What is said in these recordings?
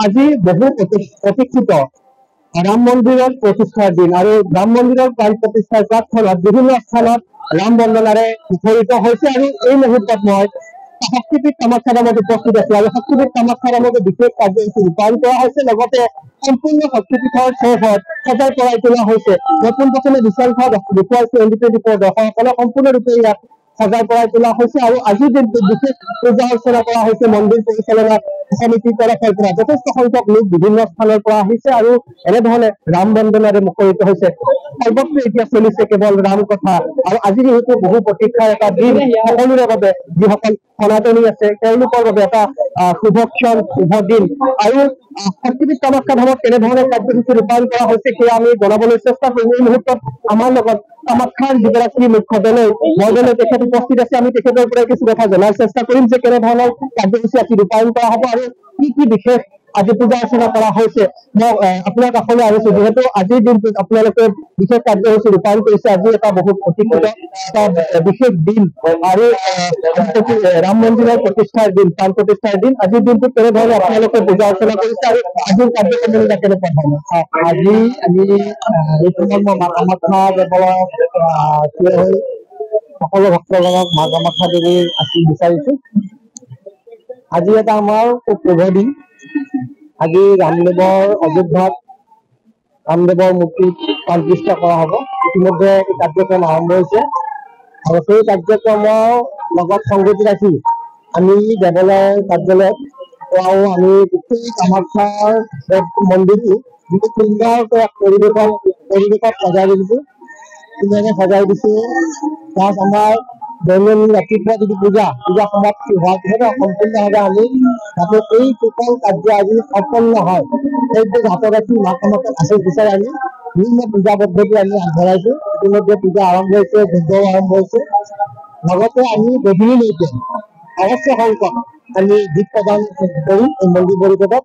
আজি বহু প্রতীক্ষিত রাম মন্দিরের প্রতিষ্ঠার দিন আর রাম মন্দিরের প্রাণ প্রতিষ্ঠার প্রার্থনাত বিভিন্ন স্থানত রাম বন্দনারে মুখরিত হয়েছে আর এই মুহূর্তত মই শক্তিপীঠ কামাখ্যা ধামত উপস্থিত আছো আর শক্তিপীঠ কামাখ্যা ধামত বিশেষ কার্যসূচী রূপায়ণ করা হয়েছে সম্পূর্ণ শক্তিপীঠৰ শেষত সজাই পৰাই তোলা হৈছে নতুন বছৰে বিশালভাগ দেখুৱাইছে ND24 দৰ্শকসকলক সম্পূৰ্ণৰূপে ইয়াত সজাই পৰাই তোলা হৈছে আৰু আজিৰ দিনটোত বিশেষ পূজা অৰ্চনা কৰা হৈছে মন্দিৰ পৰিচালনা সমিতিৰ তৰফৰ পৰা যথেষ্ট সংখ্যক লোক বিভিন্ন স্থানৰ পৰা আহিছে আৰু এনেধৰণে ৰাম বন্দনাৰে মুখৰিত হৈছে সৰ্বত্ৰ এতিয়া চলিছে কেৱল ৰাম কথা আৰু আজিৰ হয়তো বহু প্ৰতীক্ষাৰ এটা দিন সকলোৰে বাবে যিসকল সনাতনী আছে তেওঁলোকৰ বাবে এটা শুভ ক্ষণ শুভ দিন আৰু শক্তিপীঠ কামাখ্যা ধামত কেনেধৰণে কাৰ্যসূচী ৰূপায়ণ কৰা হৈছে সেয়া আমি জনাবলৈ চেষ্টা কৰিম এই মুহূৰ্তত আমাৰ লগত কামাখ্যাৰ যিগৰাকী মুখ্য দলে বৰদলৈ তেখেত উপস্থিত আছে আমি তেখেতৰ পৰা কিছু কথা জনাৰ চেষ্টা কৰিম যে কেনেধৰণৰ কাৰ্যসূচী আজি ৰূপায়ণ কৰা হ'ব আৰু কি বিশেষ আজি পূজা অৰ্চনা কৰা হৈছে মই আপোনাৰ কাষলৈ আহিছো যিহেতু আজিৰ দিনটোত আপোনালোকে বিশেষ কাৰ্যসূচী ৰূপায়ণ কৰিছে আজি এটা বহুত অতিক্ৰিত বিশেষ দিন আৰু ৰাম মন্দিৰৰ প্ৰতিষ্ঠাৰ দিন প্ৰাণ প্ৰতিষ্ঠাৰ দিন আজিৰ দিনটোত কেনেধৰণে আপোনালোকে পূজা অৰ্চনা কৰিছে আৰু আজিৰ কাৰ্যক্ৰমবিলাক কেনেকুৱা ধৰণৰ আজি আমি এই সময়ত মা কামাখ্যা দেৱালয়ত থিয় হৈ সকলো ভক্তজনক মা কামাখ্যা দেৱীৰ আশীৰ্বাদ বিচাৰিছো আজি এটা আমাৰ খুব শুভ দিন আজি ৰামদেৱৰ অযোধ্যাত ৰামদেৱৰ মূৰ্তি প্ৰাণ প্ৰতিষ্ঠা কৰা হ'ব ইতিমধ্যে এই কাৰ্যক্ৰম আৰম্ভ হৈছে আৰু সেই কাৰ্যক্ৰমৰ লগত সংগতি ৰাখি আমি দেৱালয়ৰ কাৰ্যালয়ত আমি গোটেই কামাখ্যাৰ মন্দিৰটো যিটো সুন্দৰকৈ পৰিৱেশত সজাই দিছোঁ ধুনীয়াকৈ সজাই দিছোঁ তাত আমাৰ দৈনন্দিন ৰাতিপুৱা যিটো পূজা সমাপ্তি হোৱাৰ পিছতে সম্পূৰ্ণভাৱে আমি যাতে এই টোটাল কাৰ্য আজি সম্পন্ন হয় সেইটো হাতত ৰাখি মা কামাখ্যাক আশীৰ্বাদ বিচাৰি আমি বিভিন্ন পূজা পদ্ধতি আমি আগবঢ়াইছোঁ ইতিমধ্যে পূজা আৰম্ভ হৈছে যজ্ঞও আৰম্ভ হৈছে লগতে আমি গধূলিলৈকে অৱশ্য সংখ্যক আমি গীত প্ৰদান কৰিম এই মন্দিৰ পৰিষদত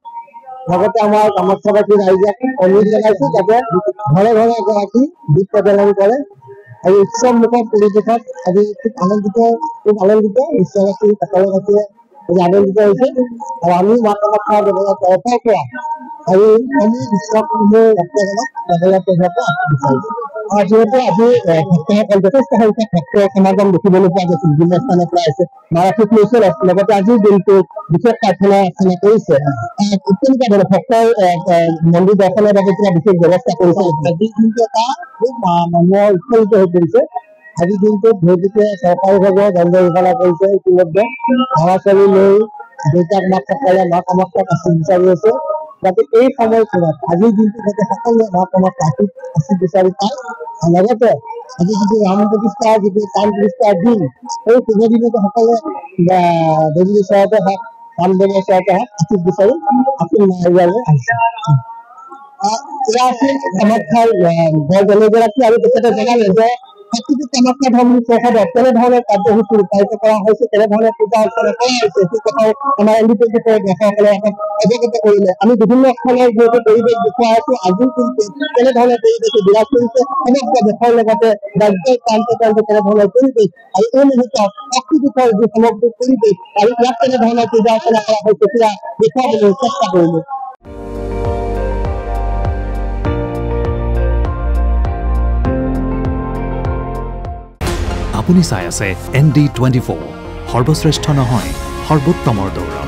লগতে আমাৰ কামাখ্যাবাসী ৰাইজক অনুৰোধ জনাইছোঁ যাতে ঘৰে ঘৰে এগৰাকী গীত প্ৰদৰ্শন কৰে আৰু উৎসৱমুখৰ পৰিৱেশত আজি খুব আনন্দিত বিশ্ববাসী সকলোবাসীয়ে আনন্দিত হৈছে আৰু আমি মা কামাখ্যা দেৱালয়ৰ তৰফৰ পৰা আৰু আমি বিশ্বসমূহ ভক্তজনক দেৱালয়ৰ তৰফৰ পৰা বিচাৰিছোঁ যিহেতু আজি ভক্তসকল যথেষ্ট সংখ্যক ভক্তৰ সমাগম দেখিবলৈ পোৱা গৈছিল বিভিন্ন স্থানৰ পৰা আহিছে মাৰাঠীত লৈছে লগতে আজিৰ দিনটোত বিশেষ প্ৰাৰ্থনা অৰ্চনা কৰিছে কেনেকুৱা ধৰণৰ ভক্তৰ মন্দিৰ দৰ্শনৰ বাবে কিবা বিশেষ ব্যৱস্থা কৰিছে আজিৰ দিনটো এটা খুব মানুহৰ উৎফুল্লিত হৈ পৰিছে আজিৰ দিনটোত বহুতে চৰকাৰীভাৱে দণ্ড ঘোষণা কৰিছে ইতিমধ্যে ল'ৰা ছোৱালী লৈ দেউতাক মাকসকলে মা কামাখ্যাক আশীৰ্বাদ বিচাৰি আছে যাতে এই সময়ছোৱাত আজিৰ দিনটো যাতে সকলোৱে মা কামাখ্যাক আশীৰ্বাদ বিচাৰি পায় লগতে আজি যিটো ৰাম প্ৰতিষ্ঠাৰ যিটো প্ৰাণ প্ৰতিষ্ঠাৰ দিন সেই শুভ দিনতে সকলোৱে দেৱীৰ ওচৰতে হওক ৰামদেৱৰ ওচৰতে হওক আশীৰ্বাদ বিচাৰি আশীৰ্বাদ আহিছে এয়া আছিল কামাখ্যাৰ বৰদলৈগৰাকী আৰু তেখেতে জনালে যে শক্তিপীঠ কামাখ্যা ধাম পৰিষদত কেনেধৰণৰ কাৰ্যসূচী ৰূপায়িত কৰা হৈছে কেনেধৰণে পূজা অৰ্চনা কৰা হৈছে সেই কথাও আমাৰ ND24 দৰ্শকসকলে অৱগত কৰিলে আমি বিভিন্ন স্থানৰ যিহেতু পৰিৱেশ দেখুৱাই আছো আজিৰ দিনটো কেনেধৰণে পৰিৱেশে বিৰাজ কৰিছে সমগ্ৰ দেশৰ লগতে ৰাজ্যৰ প্ৰান্তে প্ৰান্তে কেনেধৰণৰ পৰিৱেশ আৰু এই মুহূৰ্তত শক্তিপীঠৰ যি সামগ্ৰিক পৰিৱেশ আৰু ইয়াত কেনেধৰণৰ পূজা অৰ্চনা কৰা হৈছে সেয়া দেখুৱাবলৈ চেষ্টা কৰিলো আপুনি চাই আছে ND24 সৰ্বশ্ৰেষ্ঠ নহয় সৰ্বোত্তমৰ দৌৰ